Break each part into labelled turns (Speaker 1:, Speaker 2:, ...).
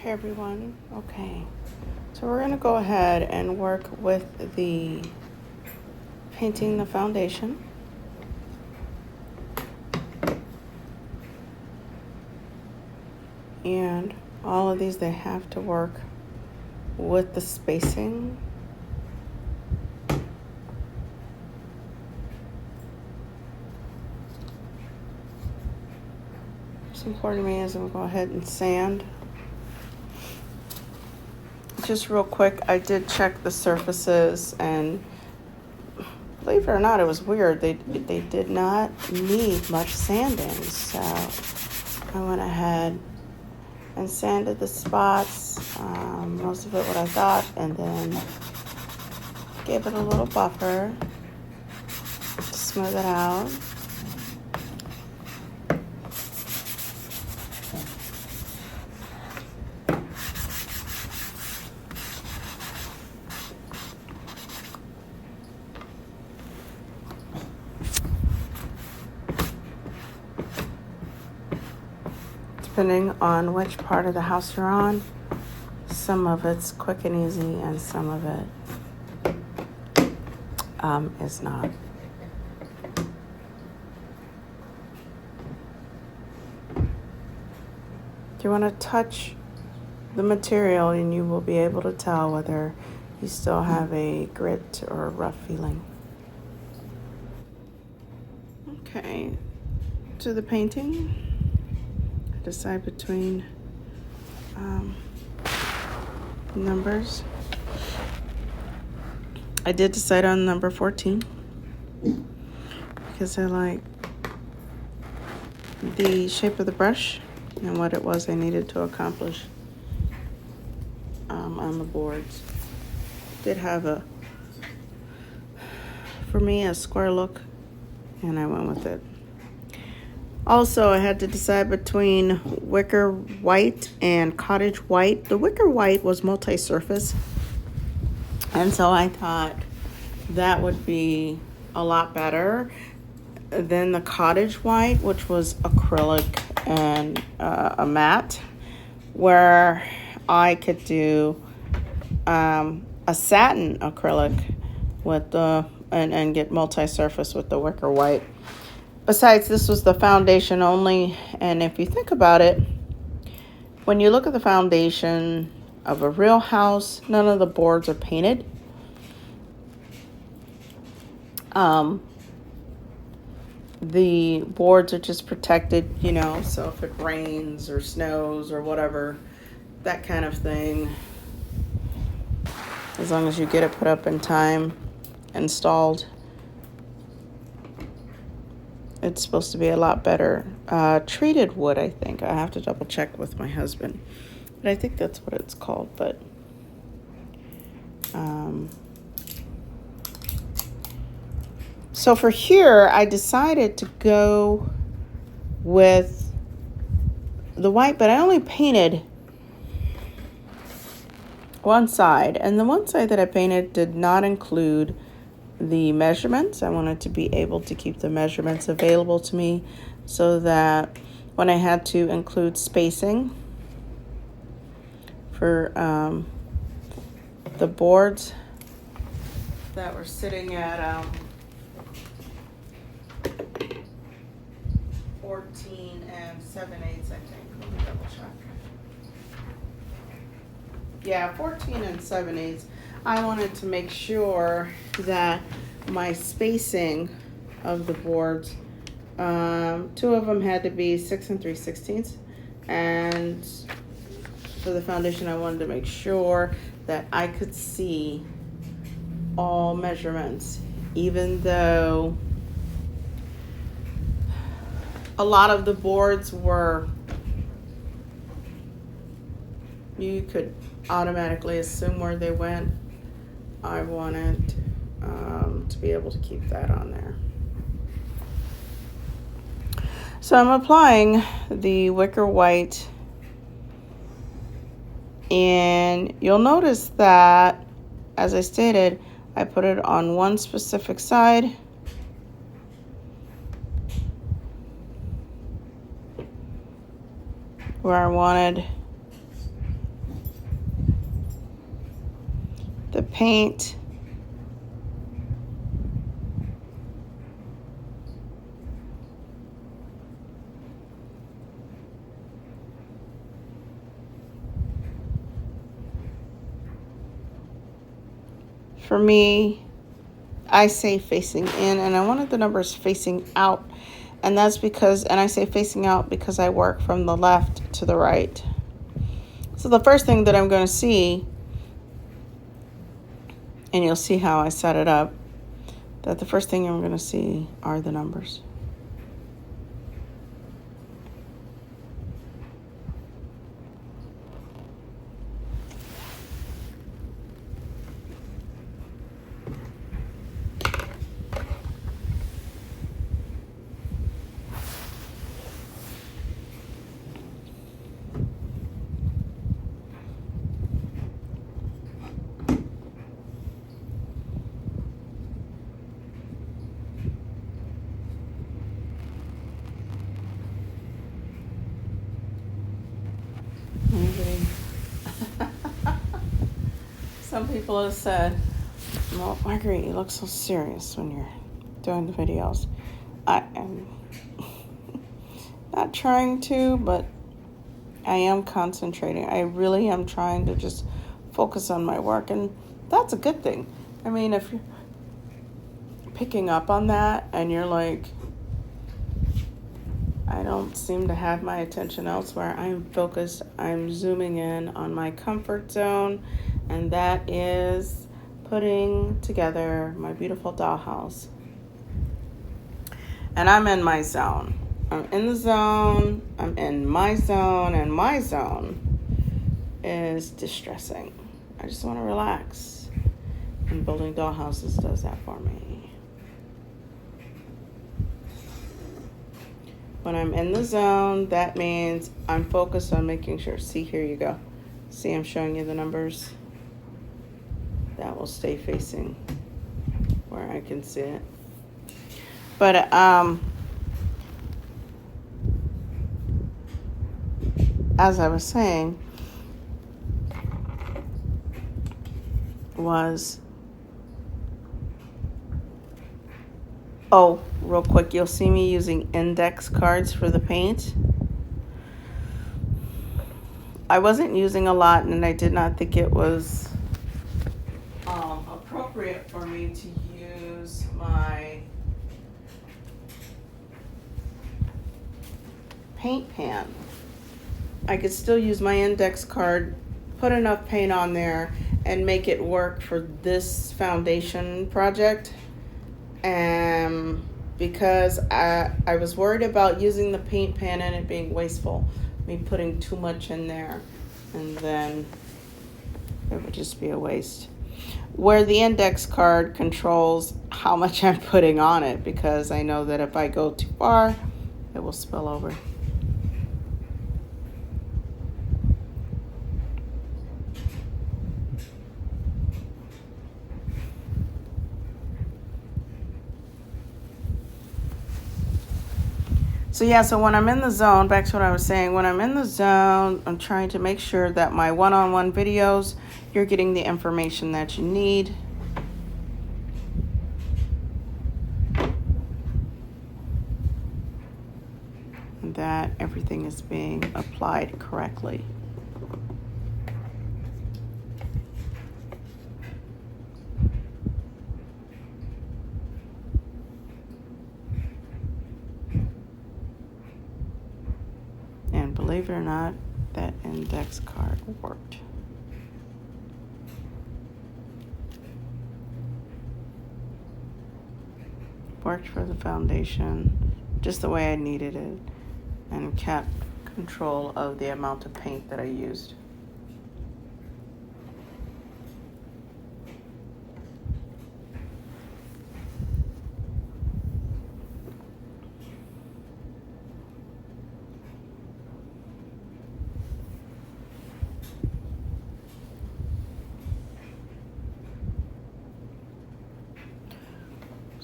Speaker 1: Hey everyone. Okay, so we're gonna go ahead and work with the painting the foundation. And all of these, they have to work with the spacing. What's important to me is I'm gonna go ahead and sand. Just real quick, I did check the surfaces, and believe it or not, it was weird. They did not need much sanding, so I went ahead and sanded the spots, most of it what I thought, and then gave it a little buffer to smooth it out. Depending on which part of the house you're on, some of it's quick and easy and some of it is not. You want to touch the material and you will be able to tell whether you still have a grit or a rough feeling. Okay, to the painting. Decide between numbers. I did decide on number 14 because I like the shape of the brush and what it was I needed to accomplish on the boards. Did have for me, a square look, and I went with it. Also, I had to decide between wicker white and cottage white. The wicker white was multi-surface, and so I thought that would be a lot better than the cottage white, which was acrylic and a matte, where I could do a satin acrylic with the and get multi-surface with the wicker white. Besides, this was the foundation only, and if you think about it, when you look at the foundation of a real house, none of the boards are painted. The boards are just protected, so if it rains or snows or whatever, that kind of thing, as long as you get it put up in time, installed, it's supposed to be a lot better. Treated wood, I think. I have to double check with my husband. But I think that's what it's called. But so for here, I decided to go with the white, but I only painted one side. And the one side that I painted did not include the measurements. I wanted to be able to keep the measurements available to me so that when I had to include spacing for the boards that were sitting at 14 and 7/8, I think. Let me double check. Yeah, 14 and 7/8. I wanted to make sure that my spacing of the boards, 2 of them had to be 6 3/16, and for the foundation, I wanted to make sure that I could see all measurements, even though a lot of the boards were, you could automatically assume where they went. I wanted to be able to keep that on there. So I'm applying the wicker white, and you'll notice that, as I stated, I put it on one specific side, where I wanted paint. For me, I say facing in, and I wanted the numbers facing out. And that's because, and I say facing out because I work from the left to the right. So the first thing that I'm going to see, and you'll see how I set it up, that the first thing I'm going to see are the numbers. Some people have said, well, Marguerite, you look so serious when you're doing the videos. I am not trying to, but I am concentrating. I really am trying to just focus on my work, and that's a good thing. I mean, if you're picking up on that and you're like, I don't seem to have my attention elsewhere, I'm focused, I'm zooming in on my comfort zone, and that is putting together my beautiful dollhouse. And I'm in my zone. I'm in the zone, I'm in my zone, and my zone is distressing. I just want to relax. And building dollhouses does that for me. When I'm in the zone, that means I'm focused on making sure. See, here you go. See, I'm showing you the numbers. That will stay facing where I can see it. But as I was saying, real quick, you'll see me using index cards for the paint. I wasn't using a lot, and I did not think it was appropriate for me to use my paint pan. I could still use my index card, put enough paint on there, and make it work for this foundation project. And because I was worried about using the paint pan and it being wasteful, me putting too much in there, and then it would just be a waste. Where the index card controls how much I'm putting on it, because I know that if I go too far, it will spill over. So when I'm in the zone, back to what I was saying, when I'm in the zone, I'm trying to make sure that my one-on-one videos, you're getting the information that you need. And that everything is being applied correctly. And believe it or not, that index card worked. Worked for the foundation just the way I needed it, and kept control of the amount of paint that I used.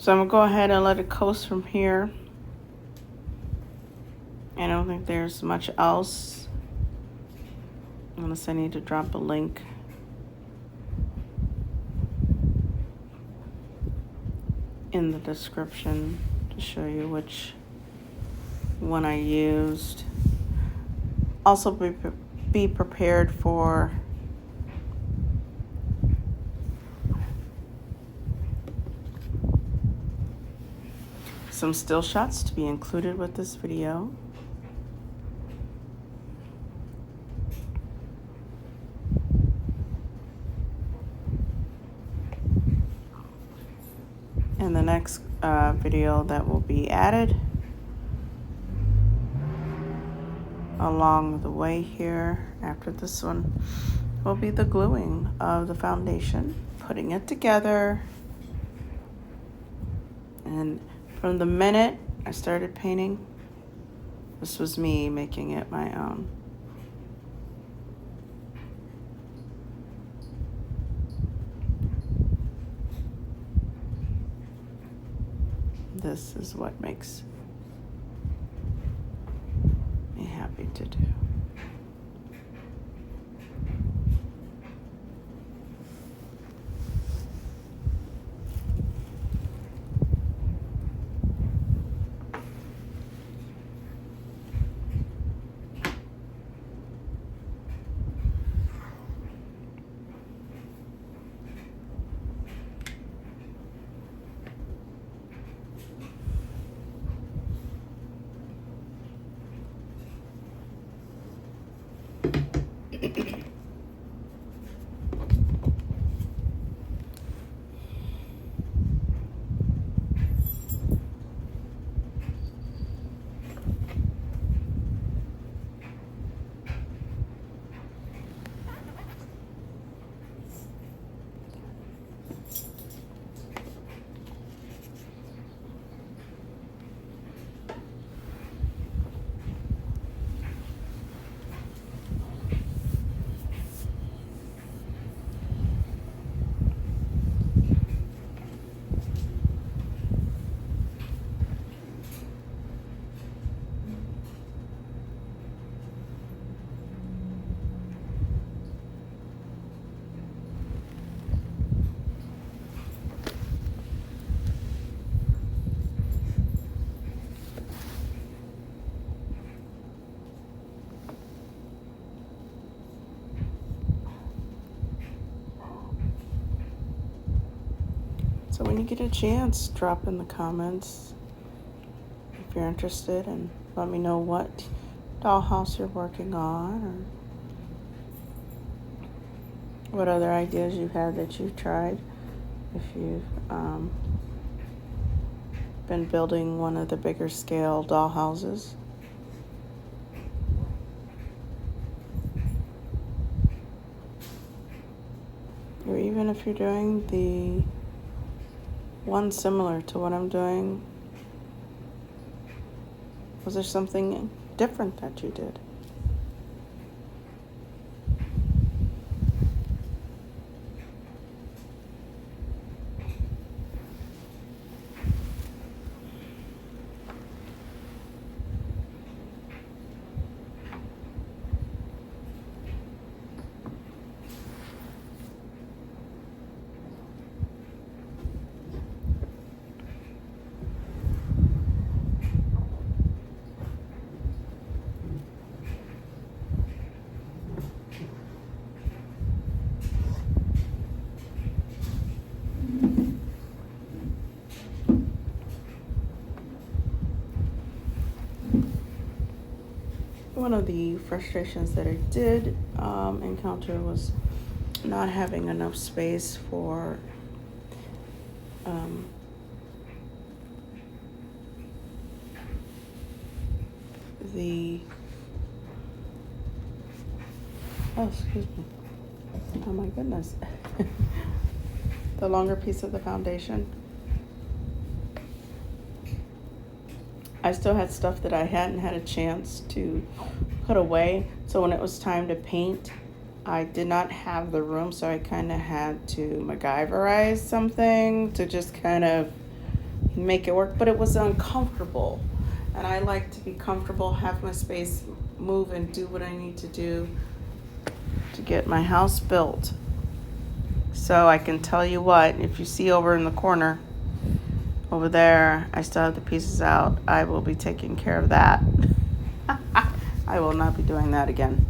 Speaker 1: So I'm going to go ahead and let it coast from here. I don't think there's much else, unless I need to drop a link. in the description to show you which one I used. Also be prepared for some still shots to be included with this video. And the next video that will be added along the way here after this one will be the gluing of the foundation, putting it together. And from the minute I started painting, this was me making it my own. This is what makes me happy to do. So when you get a chance, drop in the comments if you're interested and let me know what dollhouse you're working on or what other ideas you have that you've tried. If you've been building one of the bigger scale dollhouses. Or even if you're doing the one similar to what I'm doing. Was there something different that you did? One of the frustrations that I did encounter was not having enough space for excuse me. Oh my goodness. The longer piece of the foundation. I still had stuff that I hadn't had a chance to put away. So when it was time to paint, I did not have the room. So I kind of had to MacGyverize something to just kind of make it work. But it was uncomfortable. And I like to be comfortable, have my space, move and do what I need to do to get my house built. So I can tell you what, if you see over in the corner, Over there, I still have the pieces out. I will be taking care of that. I will not be doing that again.